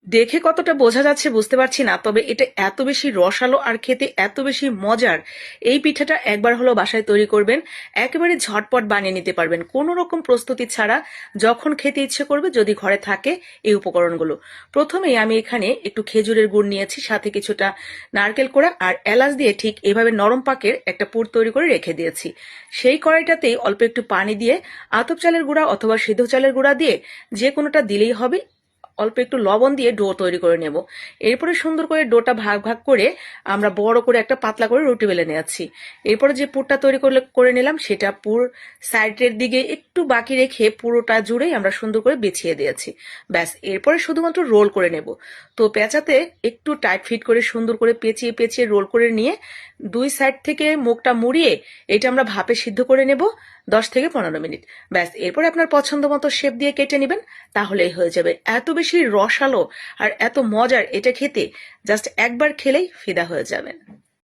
দেখে কতটা বোঝা যাচ্ছে বুঝতে পারছি না, তবে এটা এত বেশি রসালো আর খেতে এত বেশি মজার। এই পিঠাটা একবার হলো বাসায় তৈরি করবেন, একেবারে ঝটপট বানিয়ে নিতে পারবেন কোনো রকম প্রস্তুতি ছাড়া। যখন খেতে ইচ্ছে করবে, যদি ঘরে থাকে এই উপকরণগুলো। প্রথমেই আমি এখানে একটু খেজুরের গুড় নিয়েছি, সাথে কিছুটা নারকেল কোড়া আর এলাচ দিয়ে ঠিক এভাবে নরম পাকের একটা পুর তৈরি করে রেখে দিয়েছি। সেই কড়াইটাতেই অল্প একটু পানি দিয়ে আতপ চালের গুঁড়া অথবা সিদ্ধ চালের গুঁড়া দিয়ে যে কোনোটা দিলেই হবে, অল্প একটু লবণ দিয়ে ডো তৈরি করে নেব। এরপরে সুন্দর করে ডোটা ভাগ ভাগ করে আমরা বড় করে একটা পাতলা করে রুটি বেলে নিয়েছি। এরপরে যে পুরটা তৈরি করে নিলাম, সেটা পুর সাইডের দিকে একটু বাকি রেখে পুরোটা জুড়েই আমরা সুন্দর করে বিছিয়ে দিয়েছি। ব্যাস, এরপরে শুধুমাত্র রোল করে নেব। তো পেঁচাতে একটু টাইট ফিট করে সুন্দর করে পেঁচিয়ে পেঁচিয়ে রোল করে নিয়ে দুই সাইড থেকে মুখটা মুড়িয়ে এটা আমরা ভাপে সিদ্ধ করে নেব 10 থেকে 15 মিনিট। ব্যাস, এরপরে আপনার পছন্দ মতো শেপ দিয়ে কেটে নেবেন, তাহলেই হয়ে যাবে। এত বেশি রসালো আর এত মজার এটা খেতে, জাস্ট একবার খেলেই ফিদা হয়ে যাবেন।